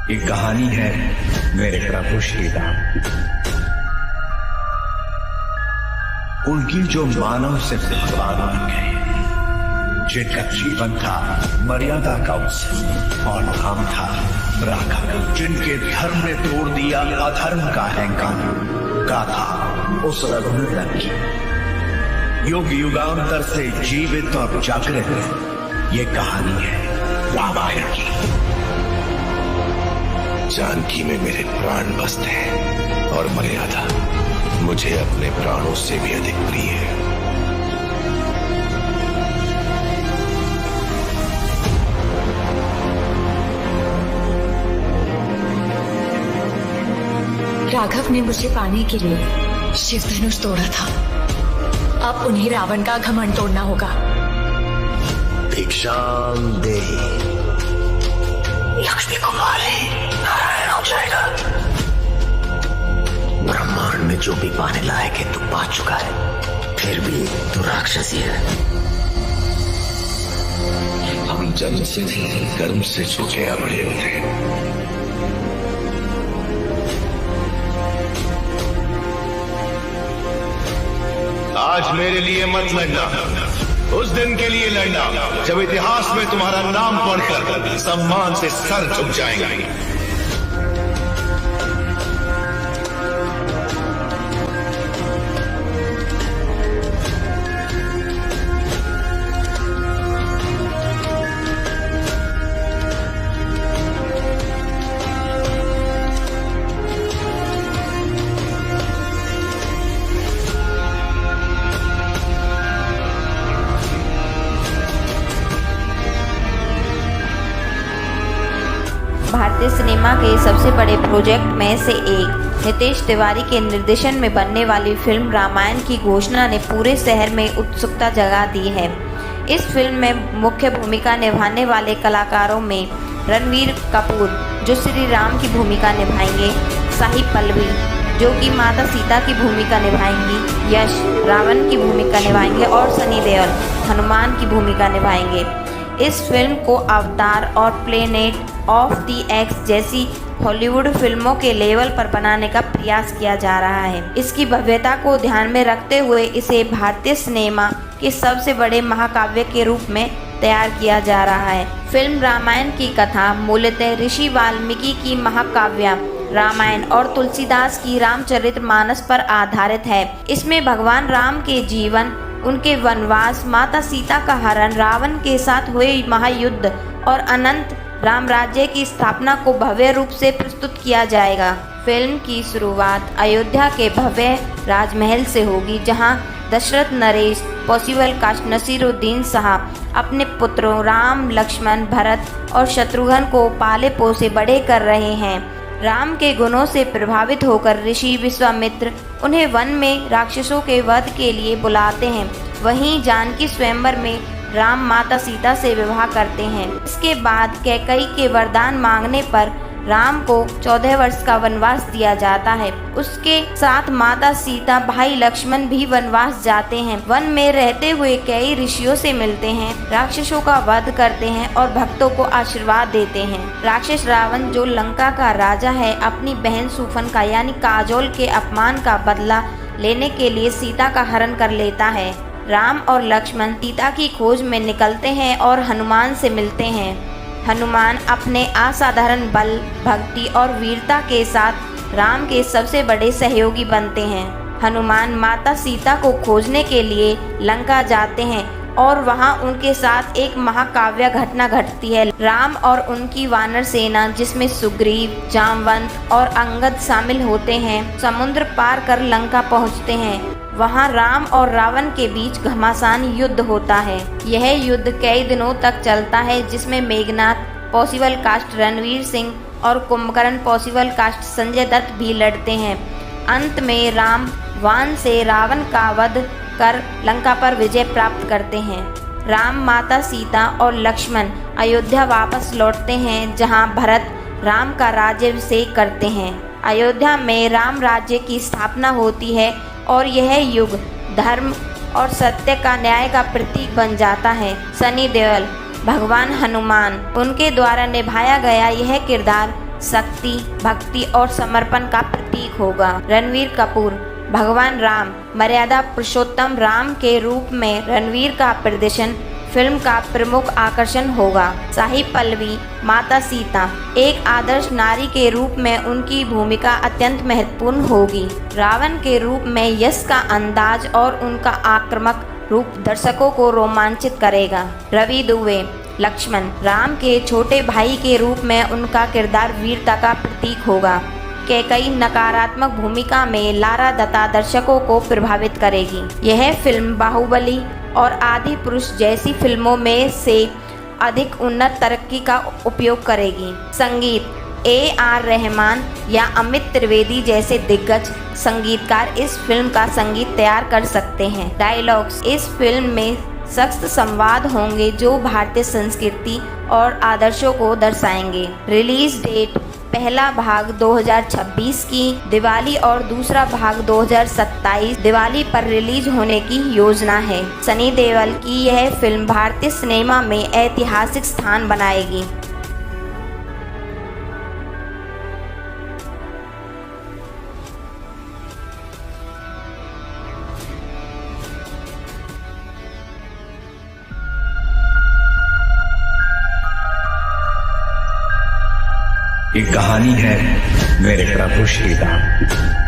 ये कहानी है मेरे प्रभु श्री राम, उनकी जो मानव से भगवान बन गए, जिनका जीवन था मर्यादा का उत्सव और नाम था राघव, जिनके धर्म ने तोड़ दिया अधर्म का अहंकार। गाथा उस रघुनंदन की युग युगांतर से जीवित और जागृत ये कहानी है रामायण की। जानकी में मेरे प्राण बसते हैं और मर्यादा मुझे अपने प्राणों से भी अधिक प्रिय है। राघव ने मुझे पाने के लिए शिव धनुष तोड़ा था, अब उन्हें रावण का घमंड तोड़ना होगा। भिक्षाम देहि। लक्ष्मी कुमारी नारायण हो जाएगा। ब्रह्मांड में जो भी पाने लायक है तू पा चुका है, फिर भी तू राक्षसी है। हम जन्म से ही कर्म से झुके बड़े होते हैं। आज मेरे लिए मत लड़ना, उस दिन के लिए लड़ना जब इतिहास में तुम्हारा नाम पढ़कर सम्मान से सर झुक जाएंगे। भारतीय सिनेमा के सबसे बड़े प्रोजेक्ट में से एक नितेश तिवारी के निर्देशन में बनने वाली फिल्म रामायण की घोषणा ने पूरे शहर में उत्सुकता जगा दी है। इस फिल्म में मुख्य भूमिका निभाने वाले कलाकारों में रणबीर कपूर जो श्री राम की भूमिका निभाएंगे, साही पल्लवी जो कि माता सीता की भूमिका निभाएंगी, यश रावण की भूमिका निभाएंगे और सनी देओल हनुमान की भूमिका निभाएंगे। इस फिल्म को अवतार और प्लेनेट ऑफ द एक्स जैसी हॉलीवुड फिल्मों के लेवल पर बनाने का प्रयास किया जा रहा है। इसकी भव्यता को ध्यान में रखते हुए इसे भारतीय सिनेमा के सबसे बड़े महाकाव्य के रूप में तैयार किया जा रहा है। फिल्म रामायण की कथा मूलतः ऋषि वाल्मीकि की महाकाव्य रामायण और तुलसीदास की रामचरितमानस पर आधारित है। इसमें भगवान राम के जीवन, उनके वनवास, माता सीता का हरण, रावण के साथ हुए महायुद्ध और अनंत राम राज्य की स्थापना को भव्य रूप से प्रस्तुत किया जाएगा। फिल्म की शुरुआत अयोध्या के भव्य राजमहल से होगी, जहां दशरथ नरेश पॉसिबल कास्ट नसीरुद्दीन शाह अपने पुत्रों राम, लक्ष्मण, भरत और शत्रुघ्न को पाले पोसे बड़े कर रहे हैं। राम के गुणों से प्रभावित होकर ऋषि विश्वामित्र उन्हें वन में राक्षसों के वध के लिए बुलाते हैं। वहीं जानकी स्वयंवर में राम माता सीता से विवाह करते हैं। इसके बाद कैकेयी के वरदान मांगने पर राम को 14 वर्ष का वनवास दिया जाता है। उसके साथ माता सीता, भाई लक्ष्मण भी वनवास जाते हैं। वन में रहते हुए कई ऋषियों से मिलते हैं, राक्षसों का वध करते हैं और भक्तों को आशीर्वाद देते हैं। राक्षस रावण जो लंका का राजा है, अपनी बहन सुफन यानी काजोल के अपमान का बदला लेने के लिए सीता का हरण कर लेता है। राम और लक्ष्मण सीता की खोज में निकलते हैं और हनुमान से मिलते हैं। हनुमान अपने असाधारण बल, भक्ति और वीरता के साथ राम के सबसे बड़े सहयोगी बनते हैं। हनुमान माता सीता को खोजने के लिए लंका जाते हैं और वहां उनके साथ एक महाकाव्य घटना घटती है। राम और उनकी वानर सेना, जिसमें सुग्रीव, जामवंत और अंगद शामिल होते हैं, समुद्र पार कर लंका पहुंचते हैं। वहां राम और रावण के बीच घमासान युद्ध होता है। यह युद्ध कई दिनों तक चलता है, जिसमें मेघनाथ पॉसिबल कास्ट रणवीर सिंह और कुंभकर्ण पॉसिबल कास्ट संजय दत्त भी लड़ते हैं। अंत में राम वान से रावण का वध कर लंका पर विजय प्राप्त करते हैं। राम, माता सीता और लक्ष्मण अयोध्या वापस लौटते हैं, जहां भरत राम का राज्याभिषेक करते हैं। अयोध्या में राम राज्य की स्थापना होती है और यह युग धर्म और सत्य का, न्याय का प्रतीक बन जाता है। सनी देओल भगवान हनुमान, उनके द्वारा निभाया गया यह किरदार शक्ति, भक्ति और समर्पण का प्रतीक होगा। रणवीर कपूर भगवान राम, मर्यादा पुरुषोत्तम राम के रूप में रणवीर का प्रदर्शन फिल्म का प्रमुख आकर्षण होगा। साही पल्लवी माता सीता, एक आदर्श नारी के रूप में उनकी भूमिका अत्यंत महत्वपूर्ण होगी। रावण के रूप में यश का अंदाज और उनका आक्रामक रूप दर्शकों को रोमांचित करेगा। रवि दुबे लक्ष्मण, राम के छोटे भाई के रूप में उनका किरदार वीरता का प्रतीक होगा। कैकई नकारात्मक भूमिका में लारा दत्ता दर्शकों को प्रभावित करेगी। यह फिल्म बाहुबली और आदि पुरुष जैसी फिल्मों में से अधिक उन्नत तरक्की का उपयोग करेगी। संगीत AR रहमान या अमित त्रिवेदी जैसे दिग्गज संगीतकार इस फिल्म का संगीत तैयार कर सकते हैं। डायलॉग्स, इस फिल्म में सख्त संवाद होंगे जो भारतीय संस्कृति और आदर्शों को दर्शाएंगे। रिलीज डेट पहला भाग 2026 की दिवाली और दूसरा भाग 2027 दिवाली पर रिलीज होने की योजना है। सनी देओल की यह फिल्म भारतीय सिनेमा में ऐतिहासिक स्थान बनाएगी। ये कहानी है मेरे प्रभु श्री राम।